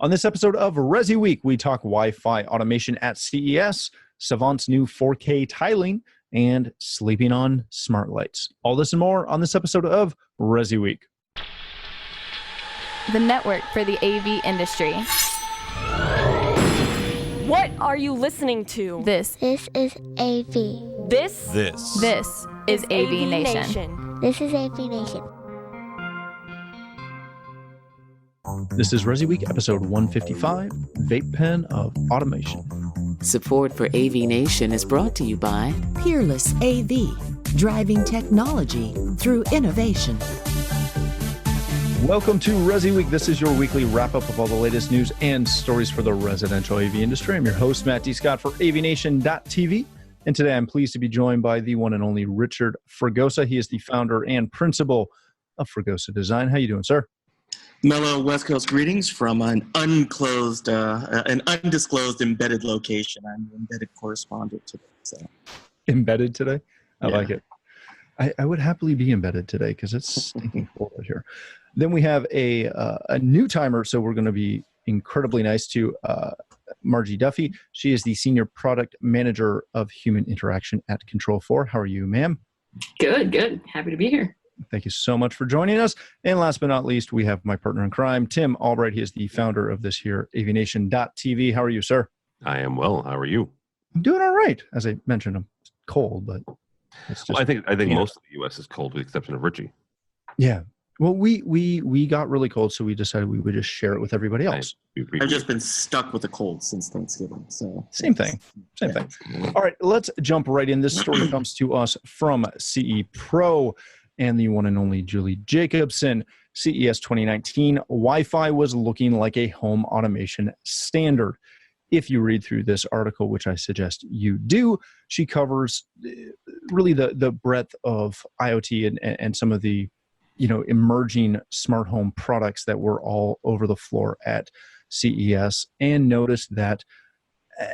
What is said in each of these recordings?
On this episode of ResiWeek, we talk Wi-Fi automation at CES, Savant's new 4K tiling, and sleeping on smart lights. All this and more on this episode of ResiWeek. The network for the AV industry. What are you listening to? This is AV. This is AVNation. This is AVNation. This is ResiWeek, episode 155, Vape Pen of Automation. Support for AVNation is brought to you by Peerless AV, driving technology through innovation. Welcome to ResiWeek. This is your weekly wrap-up of all the latest news and stories for the residential AV industry. I'm your host, Matt D. Scott for AVNation.tv, and today I'm pleased to be joined by the one and only Richard Fregosa. He is the founder and principal of Fregosa Design. How you doing, sir? Mellow West Coast greetings from an undisclosed embedded location. I'm the embedded correspondent today. So. Embedded today? I like it. I would happily be embedded today because it's stinking cold out here. Then we have a new timer, so we're going to be incredibly nice to Margie Duffy. She is the Senior Product Manager of Human Interaction at Control4. How are you, ma'am? Good. Happy to be here. Thank you so much for joining us. And last but not least, we have my partner in crime, Tim Albright. He is the founder of this here, AVNation.tv. How are you, sir? I am well. How are you? I'm doing all right. As I mentioned, I'm cold, but it's just, I think most of the U.S. is cold, with the exception of Richie. Yeah. Well, we got really cold, so we decided we would just share it with everybody else. I've just been stuck with a cold since Thanksgiving. So Same thing. All right, let's jump right in. This story comes to us from CE Pro and the one and only Julie Jacobson. CES 2019, Wi-Fi was looking like a home automation standard. If you read through this article, which I suggest you do, she covers really the breadth of IoT and some of the emerging smart home products that were all over the floor at CES, and noticed that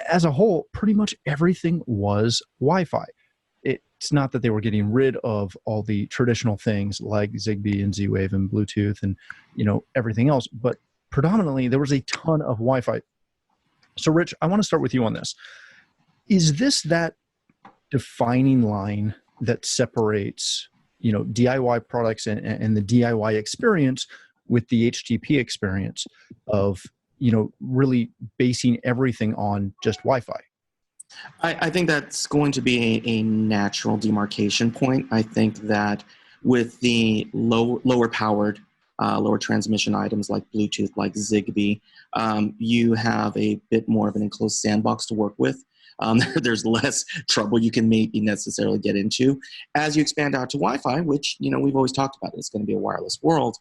as a whole, pretty much everything was Wi-Fi. It's not that they were getting rid of all the traditional things like Zigbee and Z-Wave and Bluetooth and everything else, but predominantly there was a ton of Wi-Fi. So Rich, I want to start with you on this. Is this that defining line that separates DIY products and the DIY experience with the HTP experience of really basing everything on just Wi-Fi? I think that's going to be a natural demarcation point. I think that with the lower powered, lower transmission items like Bluetooth, like Zigbee, you have a bit more of an enclosed sandbox to work with. There's less trouble you can maybe necessarily get into. As you expand out to Wi-Fi, which we've always talked about, it's going to be a wireless world.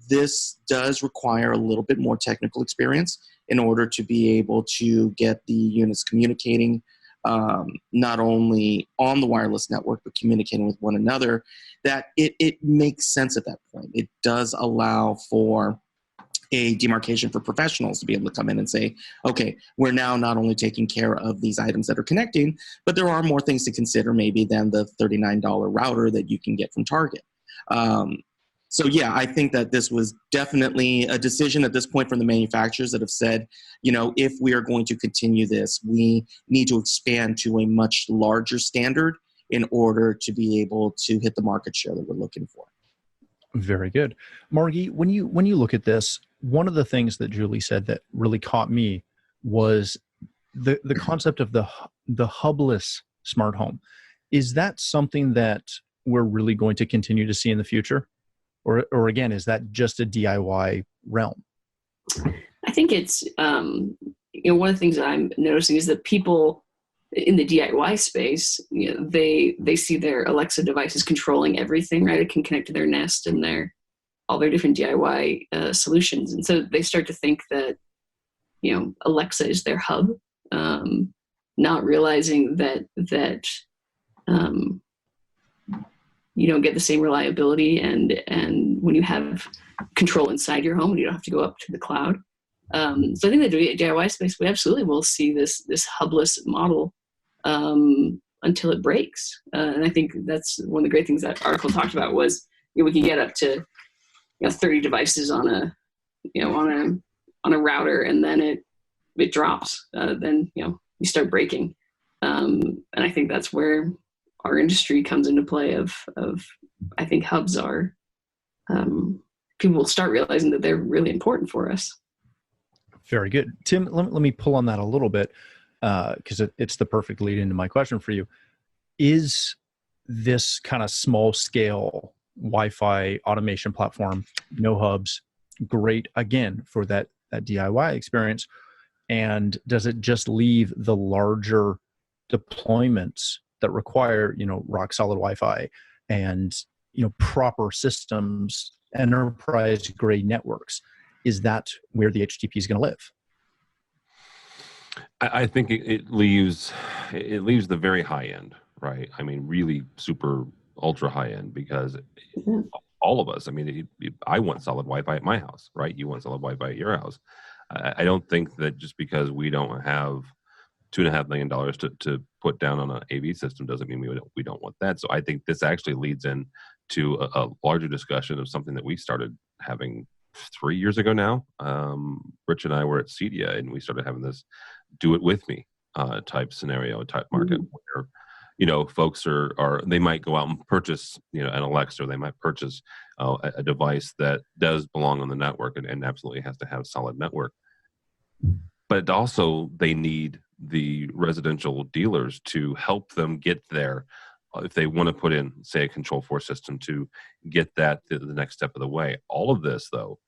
This does require a little bit more technical experience in order to be able to get the units communicating not only on the wireless network, but communicating with one another, that it makes sense at that point. It does allow for a demarcation for professionals to be able to come in and say, okay, we're now not only taking care of these items that are connecting, but there are more things to consider maybe than the $39 router that you can get from Target. So yeah, I think that this was definitely a decision at this point from the manufacturers that have said, if we are going to continue this, we need to expand to a much larger standard in order to be able to hit the market share that we're looking for. Very good. Margie, when you look at this, one of the things that Julie said that really caught me was the concept of the hubless smart home. Is that something that we're really going to continue to see in the future? Or again, is that just a DIY realm? I think it's, one of the things that I'm noticing is that people in the DIY space, they see their Alexa devices controlling everything, right? It can connect to their Nest and all their different DIY solutions. And so they start to think that, Alexa is their hub, not realizing that you don't get the same reliability and when you have control inside your home and you don't have to go up to the cloud. So I think the DIY space, we absolutely will see this hubless model until it breaks. And I think that's one of the great things that article talked about was we can get up to 30 devices on a on a router and then it drops, then you start breaking. And I think that's where our industry comes into play. Of I think hubs are people will start realizing that they're really important for us. Very good, Tim. Let me pull on that a little bit because it's the perfect lead into my question for you. Is this kind of small scale Wi-Fi automation platform, no hubs, great again for that DIY experience? And does it just leave the larger deployments that require, rock solid Wi-Fi and, proper systems, enterprise grade networks? Is that where the HTTP is going to live? I think it leaves the very high end, right? I mean, really super ultra high end, because all of us, I mean, I want solid Wi-Fi at my house, right? You want solid Wi-Fi at your house. I don't think that just because we don't have $2.5 million to put down on an AV system doesn't mean we don't want that. So I think this actually leads into a larger discussion of something that we started having 3 years ago now. Rich and I were at CEDIA, and we started having this do it with me type scenario, type market, where folks they might go out and purchase an Alexa, or they might purchase a device that does belong on the network and absolutely has to have solid network. But also they need the residential dealers to help them get there if they want to put in, say, a Control4 system to get that the next step of the way. All of this, though,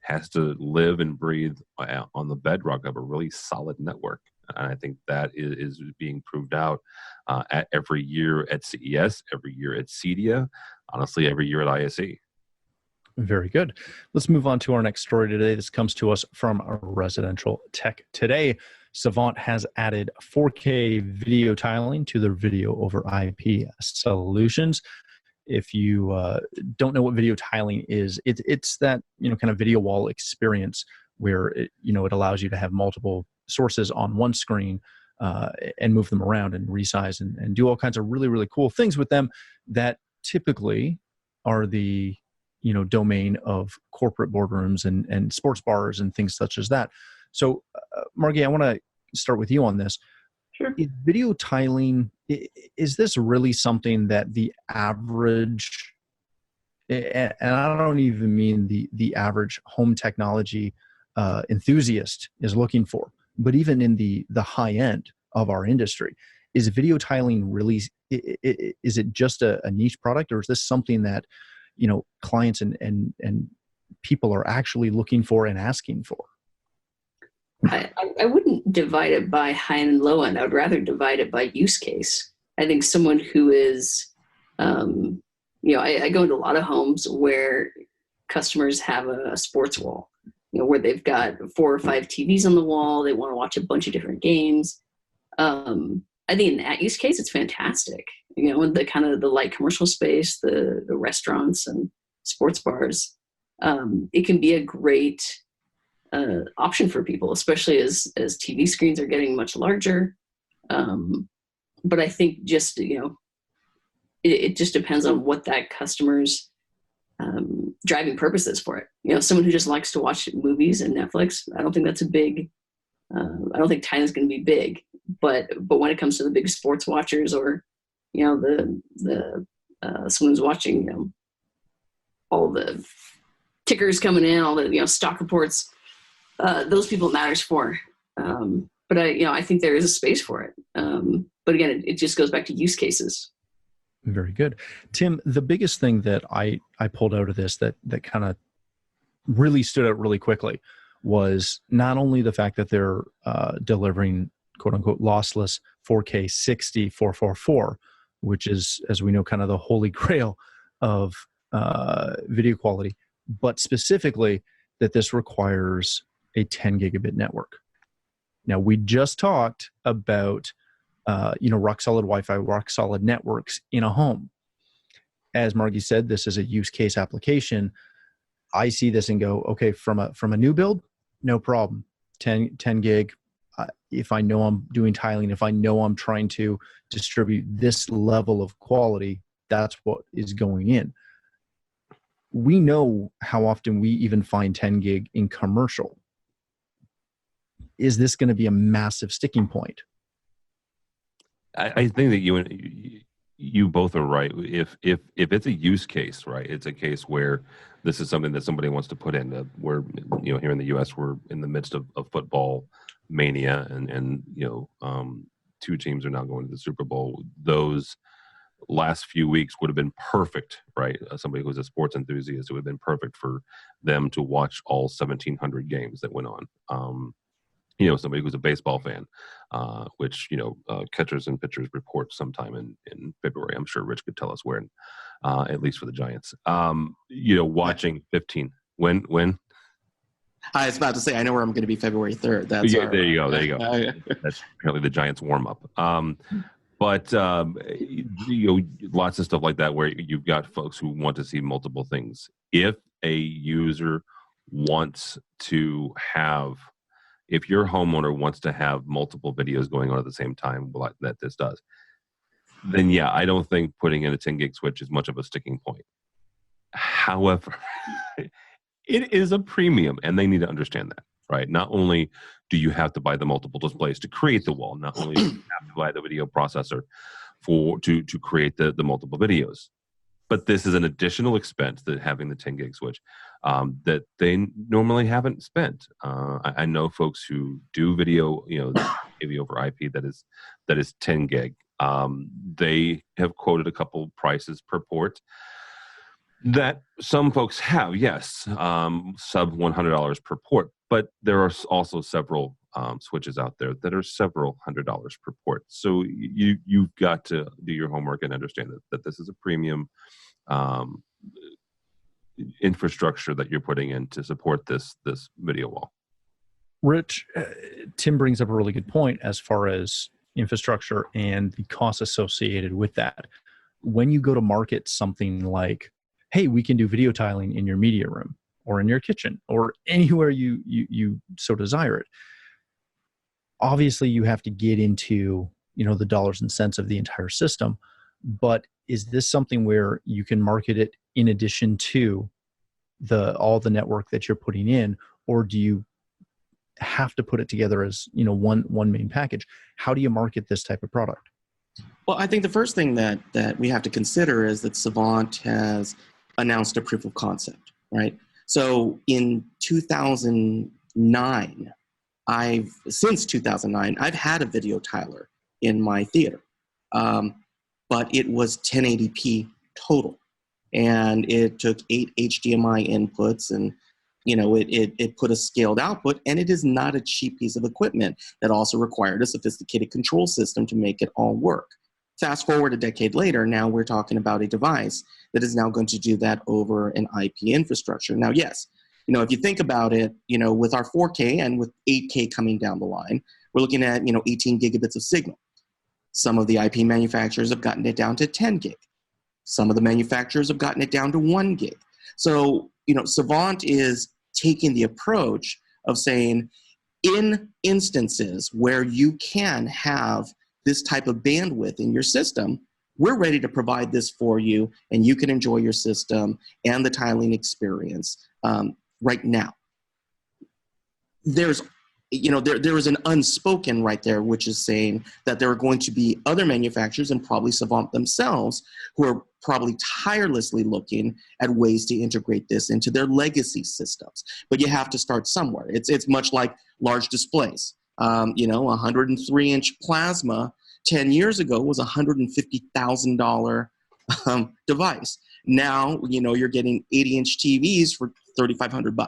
has to live and breathe on the bedrock of a really solid network. And I think that is being proved out at every year at CES, every year at CEDIA, honestly, every year at ISE. Very good. Let's move on to our next story today. This comes to us from Residential Tech Today. Savant has added 4K video tiling to their video over IP solutions. If you don't know what video tiling is, it's that kind of video wall experience where it allows you to have multiple sources on one screen and move them around and resize and do all kinds of really, really cool things with them that typically are the domain of corporate boardrooms and sports bars and things such as that. So, Margie, I want to start with you on this. Sure. Is video tiling, is this really something that the average, and I don't even mean the average home technology enthusiast is looking for, but even in the high end of our industry, is video tiling really, is it just a niche product, or is this something that clients and people are actually looking for and asking for? I wouldn't divide it by high end and low end. I would rather divide it by use case. I think someone who is, I go into a lot of homes where customers have a sports wall, where they've got 4 or 5 TVs on the wall. They want to watch a bunch of different games. I think in that use case, it's fantastic. In the kind of the light commercial space, the restaurants and sports bars, it can be a great option for people, especially as TV screens are getting much larger. But I think just, it just depends on what that customer's driving purpose is for it. Someone who just likes to watch movies and Netflix, I don't think that's a big, I don't think tiling is going to be big. But when it comes to the big sports watchers, or the someone's watching all the tickers coming in, all the stock reports, those people it matters for. But I think there is a space for it. But again, it just goes back to use cases. Very good. Tim, the biggest thing that I pulled out of this that kind of really stood out really quickly was not only the fact that they're delivering quote unquote lossless 4K 60 444, which is, as we know, kind of the holy grail of video quality, but specifically that this requires a 10 gigabit network. Now, we just talked about rock solid Wi-Fi, rock solid networks in a home. As Margie said, this is a use case application. I see this and go, okay, from a new build, no problem. 10 gig. If I know I'm doing tiling, if I know I'm trying to distribute this level of quality, that's what is going in. We know how often we even find 10 gig in commercial. is this going to be a massive sticking point? I think that you both are right. If it's a use case, right, it's a case where this is something that somebody wants to put in. We're here in the U.S. we're in the midst of football mania, and two teams are now going to the Super Bowl. Those last few weeks would have been perfect, right? Somebody who's a sports enthusiast, it would have been perfect for them to watch all 1,700 games that went on. Somebody who's a baseball fan, which, catchers and pitchers report sometime in February. I'm sure Rich could tell us where, at least for the Giants. Watching 15. When? I was about to say, I know where I'm going to be February 3rd. There you go. That's apparently the Giants warm up. But lots of stuff like that where you've got folks who want to see multiple things. If a user wants to have, if your homeowner wants to have multiple videos going on at the same time, like that this does, then yeah, I don't think putting in a 10 gig switch is much of a sticking point. However, it is a premium, and they need to understand that, right? Not only do you have to buy the multiple displays to create the wall, not only do you have to buy the video processor to create the multiple videos, but this is an additional expense that having the 10 gig switch that they normally haven't spent. I know folks who do video, maybe over IP that is 10 gig. They have quoted a couple prices per port that some folks have, yes, sub $100 per port, but there are also several switches out there that are several $100s per port. So you've got to do your homework and understand that this is a premium infrastructure that you're putting in to support this video wall. Rich, Tim brings up a really good point as far as infrastructure and the costs associated with that. When you go to market something like, hey, we can do video tiling in your media room or in your kitchen or anywhere you so desire it, obviously you have to get into the dollars and cents of the entire system. But is this something where you can market it in addition to all the network that you're putting in, or do you have to put it together as one main package? How do you market this type of product? Well, I think the first thing that we have to consider is that Savant has announced a proof of concept, right? So in 2009, since 2009, I've had a video tiler in my theater, but it was 1080p total, and it took 8 HDMI inputs, and it put a scaled output, and it is not a cheap piece of equipment that also required a sophisticated control system to make it all work. Fast forward a decade later, now we're talking about a device that is now going to do that over an IP infrastructure. Now, yes, if you think about it, with our 4K and with 8K coming down the line, we're looking at, 18 gigabits of signal. Some of the IP manufacturers have gotten it down to 10 gig. Some of the manufacturers have gotten it down to 1 gig. So, Savant is taking the approach of saying, in instances where you can have this type of bandwidth in your system, we're ready to provide this for you, and you can enjoy your system and the tiling experience right now. There is an unspoken right there, which is saying that there are going to be other manufacturers, and probably Savant themselves, who are probably tirelessly looking at ways to integrate this into their legacy systems. But you have to start somewhere. It's much like large displays. 103-inch plasma 10 years ago was a $150,000 device. Now, you're getting 80-inch TVs for $3,500.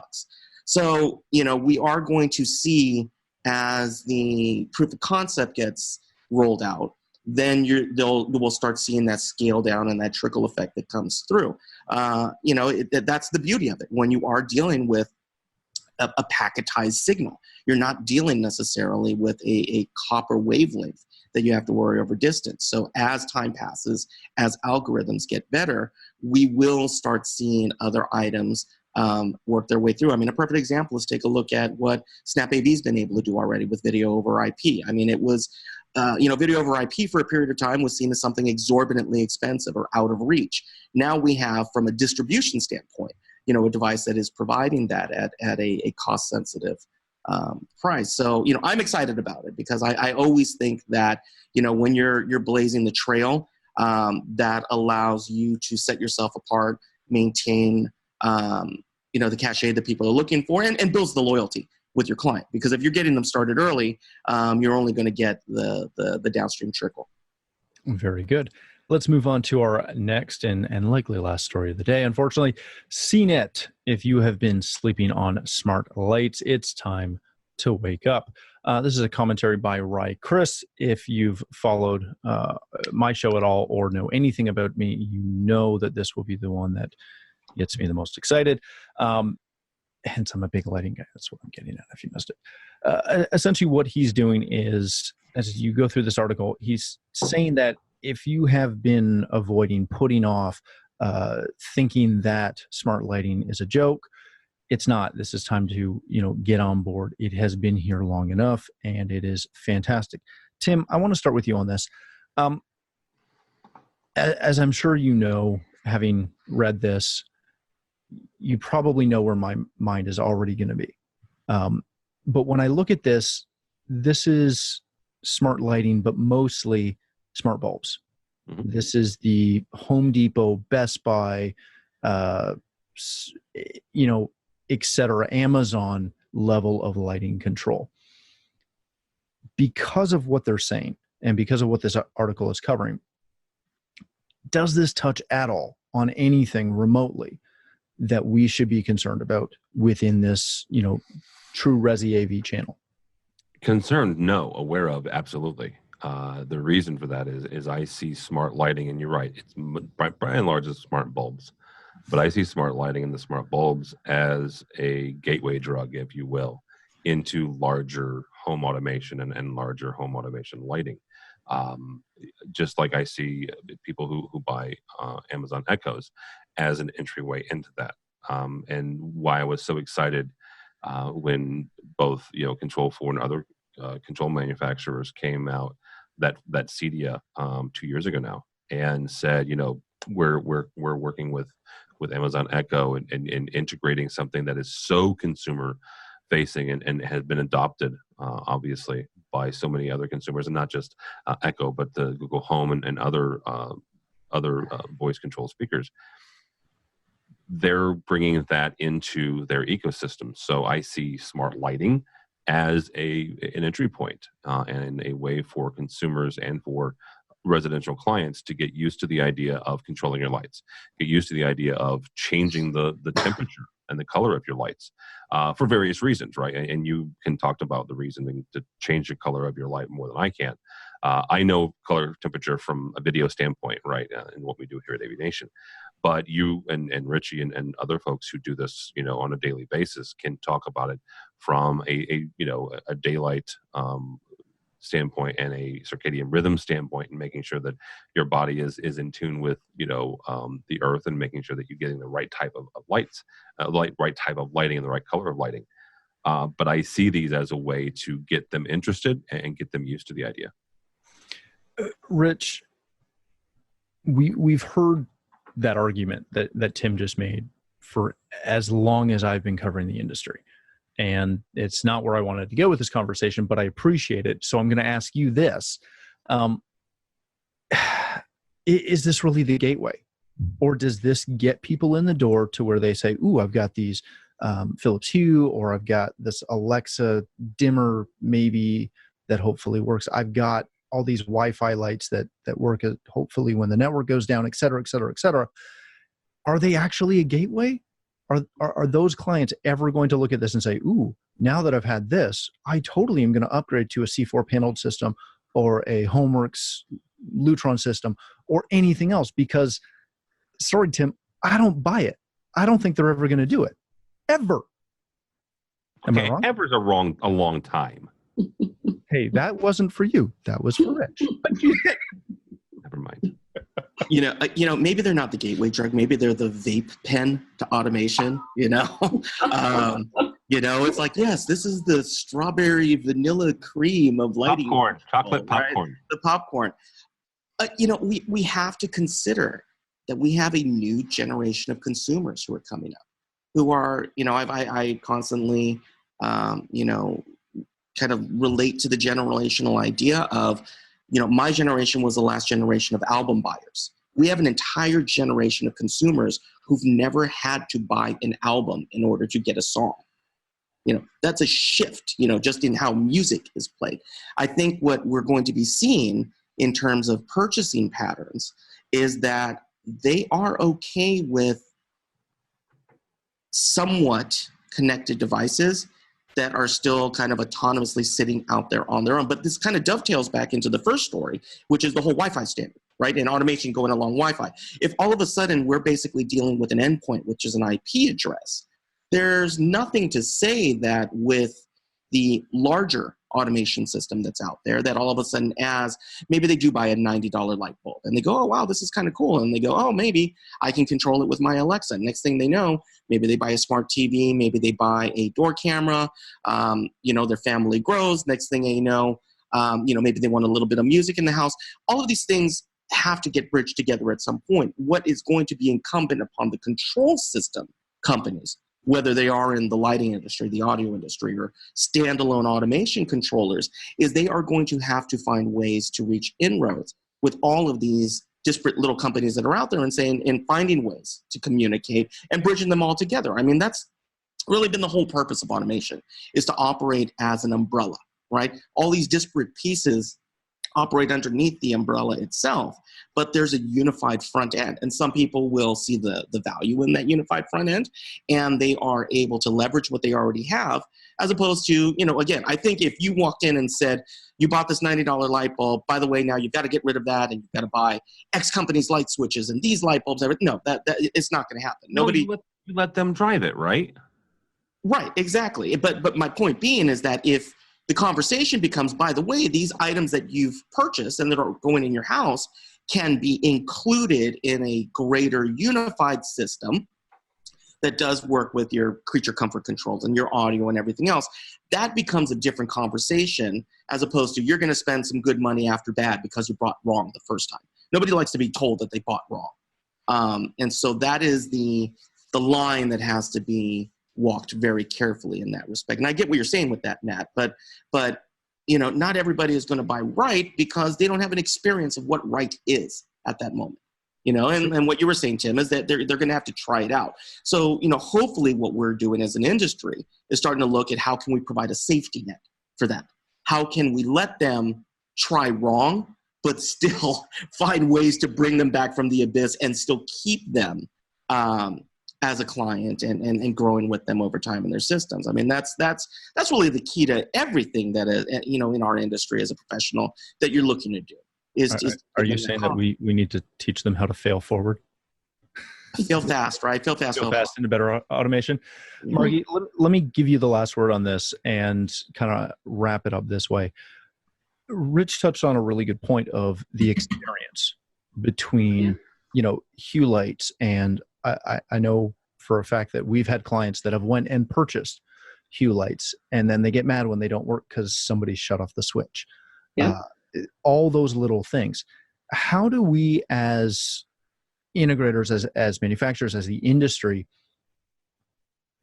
So, we are going to see, as the proof of concept gets rolled out, then we'll start seeing that scale down and that trickle effect that comes through. That's the beauty of it. When you are dealing with a packetized signal, you're not dealing necessarily with a copper wavelength that you have to worry over distance. So as time passes, as algorithms get better, we will start seeing other items work their way through. I mean, a perfect example is take a look at what SnapAV's been able to do already with video over IP. I mean, it was, video over IP for a period of time was seen as something exorbitantly expensive or out of reach. Now we have, from a distribution standpoint, a device that is providing that at a cost-sensitive price. So, I'm excited about it because I always think that, when you're blazing the trail, that allows you to set yourself apart, maintain, the cachet that people are looking for, and builds the loyalty with your client. Because if you're getting them started early, you're only going to get the downstream trickle. Very good. Let's move on to our next and likely last story of the day. Unfortunately, CNET, if you have been sleeping on smart lights, it's time to wake up. This is a commentary by Ry Chris. If you've followed my show at all or know anything about me, you know that this will be the one that gets me the most excited. Hence, I'm a big lighting guy. That's what I'm getting at if you missed it. Essentially, what he's doing is, as you go through this article, he's saying that if you have been avoiding, putting off, thinking that smart lighting is a joke, it's not. This is time to, get on board. It has been here long enough, and it is fantastic. Tim, I want to start with you on this. As I'm sure you know, having read this, you probably know where my mind is already going to be. But when I look at this is smart lighting, but mostly smart bulbs. Mm-hmm. This is the Home Depot, Best Buy, etc., Amazon level of lighting control. Because of what they're saying and because of what this article is covering, does this touch at all on anything remotely that we should be concerned about within this, true Resi AV channel? Concerned, no. Aware of, absolutely. The reason for that is I see smart lighting, and you're right, it's by and large it's smart bulbs, but I see smart lighting and the smart bulbs as a gateway drug, if you will, into larger home automation and larger home automation lighting. Just like I see people who buy Amazon Echoes as an entryway into that. And why I was so excited when both Control 4 and other control manufacturers came out that CEDIA 2 years ago now and said, we're working with Amazon Echo and integrating something that is so consumer facing and has been adopted obviously by so many other consumers, and not just Echo, but the Google Home and other voice control speakers. They're bringing that into their ecosystem. So I see smart lighting as an entry point and a way for consumers and for residential clients to get used to the idea of controlling your lights, get used to the idea of changing the temperature and the color of your lights for various reasons, right? And you can talk about the reasoning to change the color of your light more than I can. I know color temperature from a video standpoint, right, and what we do here at AVNation. But you and Richie and other folks who do this, on a daily basis can talk about it from a daylight standpoint and a circadian rhythm standpoint, and making sure that your body is in tune with the earth, and making sure that you're getting the right type of lights, right type of lighting and the right color of lighting. But I see these as a way to get them interested and get them used to the idea. Rich, we've heard that argument that Tim just made for as long as I've been covering the industry. And it's not where I wanted to go with this conversation, but I appreciate it. So I'm going to ask you this. Is this really the gateway? Or does this get people in the door to where they say, ooh, I've got these Philips Hue, or I've got this Alexa dimmer maybe that hopefully works. I've got all these Wi-Fi lights that work hopefully when the network goes down, et cetera, et cetera, et cetera. Are they actually a gateway? Are those clients ever going to look at this and say, ooh, now that I've had this, I totally am going to upgrade to a C4 paneled system or a Homeworks Lutron system or anything else? Because, sorry, Tim, I don't buy it. I don't think they're ever going to do it. Ever. Am I wrong? Ever's a long time. Hey, that wasn't for you. That was for Rich. Never mind. Maybe they're not the gateway drug. Maybe they're the vape pen to automation. It's like, yes, this is the strawberry vanilla cream of lighting. Popcorn, chocolate popcorn. Right? The popcorn. We have to consider that we have a new generation of consumers who are coming up, who are, I constantly you know, kind of relate to the generational idea of, you know, my generation was the last generation of album buyers. We have an entire generation of consumers who've never had to buy an album in order to get a song. You know, that's a shift, you know, just in how music is played. I think what we're going to be seeing in terms of purchasing patterns is that they are okay with somewhat connected devices that are still kind of autonomously sitting out there on their own. But this kind of dovetails back into the first story, which is the whole Wi-Fi standard, right? And automation going along Wi-Fi. If all of a sudden we're basically dealing with an endpoint, which is an IP address, there's nothing to say that with the larger automation system that's out there, that all of a sudden, as maybe they do buy a $90 light bulb and they go, oh, wow, this is kind of cool. And they go, oh, maybe I can control it with my Alexa. Next thing they know, maybe they buy a smart TV, maybe they buy a door camera, you know, their family grows. Next thing you know, maybe they want a little bit of music in the house. All of these things have to get bridged together at some point. What is going to be incumbent upon the control system companies, whether they are in the lighting industry, the audio industry, or standalone automation controllers, is they are going to have to find ways to reach inroads with all of these disparate little companies that are out there and finding ways to communicate and bridging them all together. I mean, that's really been the whole purpose of automation, is to operate as an umbrella, right? All these disparate pieces operate underneath the umbrella itself, but there's a unified front end. And some people will see the value in that unified front end, and they are able to leverage what they already have, as opposed to, you know, again, I think if you walked in and said, you bought this $90 light bulb, by the way, now you've got to get rid of that, and you've got to buy X company's light switches and these light bulbs, no, that it's not going to happen. Nobody, you let them drive it, right? Right, exactly. But my point being is that if the conversation becomes, by the way, these items that you've purchased and that are going in your house can be included in a greater unified system that does work with your creature comfort controls and your audio and everything else, that becomes a different conversation, as opposed to you're going to spend some good money after bad because you bought wrong the first time. Nobody likes to be told that they bought wrong. And so that is the line that has to be walked very carefully in that respect. And I get what you're saying with that, Matt, but you know, not everybody is going to buy right because they don't have an experience of what right is at that moment. You know, and what you were saying, Tim, is that they're going to have to try it out. So, you know, hopefully what we're doing as an industry is starting to look at how can we provide a safety net for them? How can we let them try wrong, but still find ways to bring them back from the abyss and still keep them as a client and growing with them over time in their systems. I mean, that's really the key to everything that, you know, in our industry as a professional that you're looking to do. Are you saying that we need to teach them how to fail forward? Fail fast, right? Fail fast into better automation. Mm-hmm. Margie, let me give you the last word on this and kind of wrap it up this way. Rich touched on a really good point of the experience between, you know, Hue lights, and I know for a fact that we've had clients that have went and purchased Hue lights, and then they get mad when they don't work because somebody shut off the switch. Yeah. All those little things. How do we as integrators, as manufacturers, as the industry,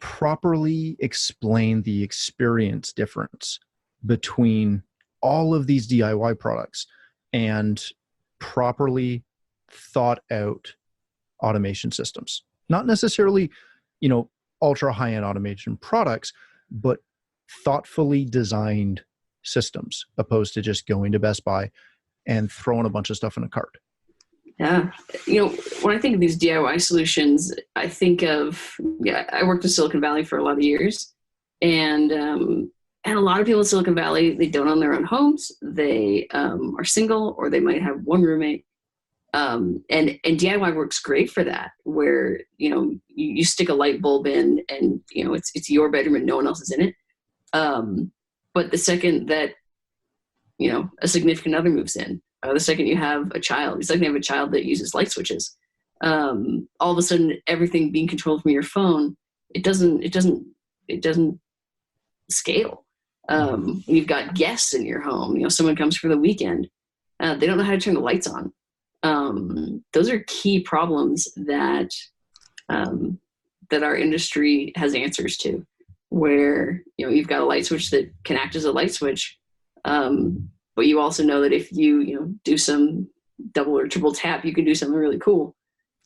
properly explain the experience difference between all of these DIY products and properly thought out automation systems? Not necessarily, you know, ultra high-end automation products, but thoughtfully designed systems, opposed to just going to Best Buy and throwing a bunch of stuff in a cart. Yeah. You know, when I think of these DIY solutions, I think of, I worked in Silicon Valley for a lot of years, and a lot of people in Silicon Valley, they don't own their own homes. They are single, or they might have one roommate. And DIY works great for that, where, you know, you stick a light bulb in and, you know, it's your bedroom and no one else is in it. But the second that, you know, a significant other moves in, the second you have a child, the second you have a child that uses light switches, all of a sudden everything being controlled from your phone, it doesn't scale. You've got guests in your home, you know, someone comes for the weekend, they don't know how to turn the lights on. Those are key problems that our industry has answers to. where, you've got a light switch that can act as a light switch. But you also know that if you do some double or triple tap, you can do something really cool.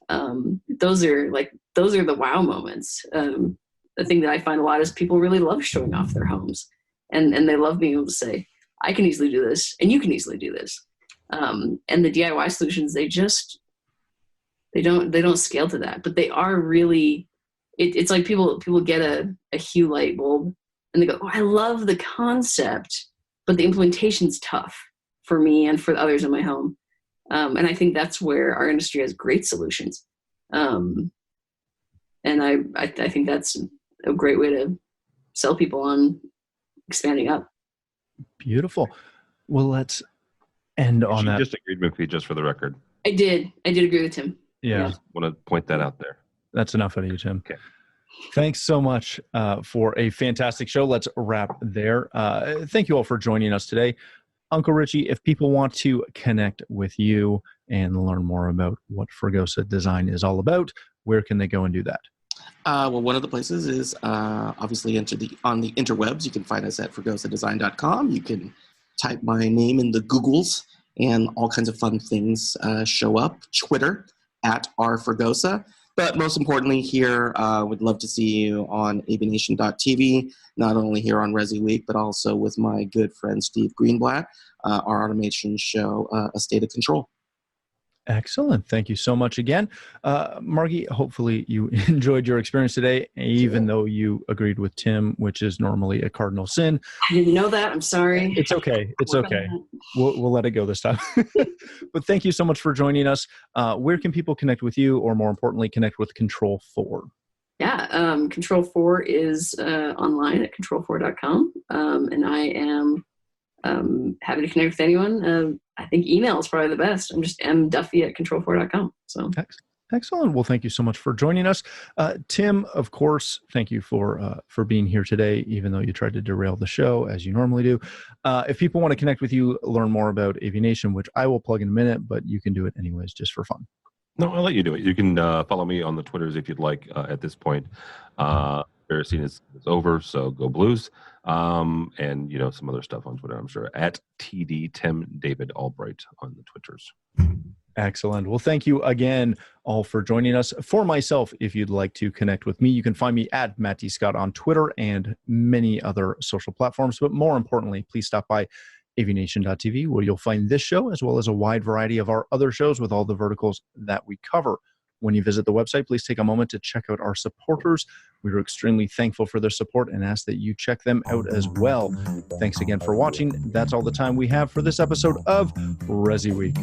Those are the wow moments. The thing that I find a lot is people really love showing off their homes, and they love being able to say, I can easily do this, and you can easily do this. And the DIY solutions, they don't scale to that, but they are really, it's like people get a Hue light bulb and they go, oh, I love the concept, but the implementation's tough for me and for the others in my home. And I think that's where our industry has great solutions. And I think that's a great way to sell people on expanding up. Beautiful. Well, let's end on that. She just agreed with me, just for the record. I did agree with Tim. Yeah. Just want to point that out there. That's enough out of you, Tim. Okay. Thanks so much for a fantastic show. Let's wrap there. Thank you all for joining us today. Uncle Richie, if people want to connect with you and learn more about what Fregosa Design is all about, where can they go and do that? Well, one of the places is obviously on the interwebs. You can find us at fregosadesign.com. You can type my name in the Googles, and all kinds of fun things show up. Twitter at rfregosa. But most importantly here, would love to see you on AVNation.tv, not only here on ResiWeek, but also with my good friend Steve Greenblatt, our automation show, A State of Control. Excellent. Thank you so much again. Margie, hopefully you enjoyed your experience today, even though you agreed with Tim, which is normally a cardinal sin. I didn't know that. I'm sorry. It's okay. It's okay. We'll let it go this time. But thank you so much for joining us. Where can people connect with you, or more importantly, connect with Control 4? Yeah, Control 4 is online at control4.com. And I am happy to connect with anyone. I think email is probably the best. I'm just mduffy at control4.com. So excellent. Well, thank you so much for joining us. Tim, of course, thank you for being here today, even though you tried to derail the show as you normally do. If people want to connect with you, learn more about AVNation, which I will plug in a minute, but you can do it anyways, just for fun. No, I'll let you do it. You can follow me on the Twitters if you'd like at this point. Ferricine is over, so go Blues. And some other stuff on Twitter, I'm sure, at TD Tim David Albright on the Twitters. Excellent. Well, thank you again all for joining us. For myself, if you'd like to connect with me, you can find me at Matt D. Scott on Twitter and many other social platforms. But more importantly, please stop by AVNation.tv, where you'll find this show as well as a wide variety of our other shows with all the verticals that we cover. When you visit the website, please take a moment to check out our supporters. We are extremely thankful for their support and ask that you check them out as well. Thanks again for watching. That's all the time we have for this episode of ResiWeek.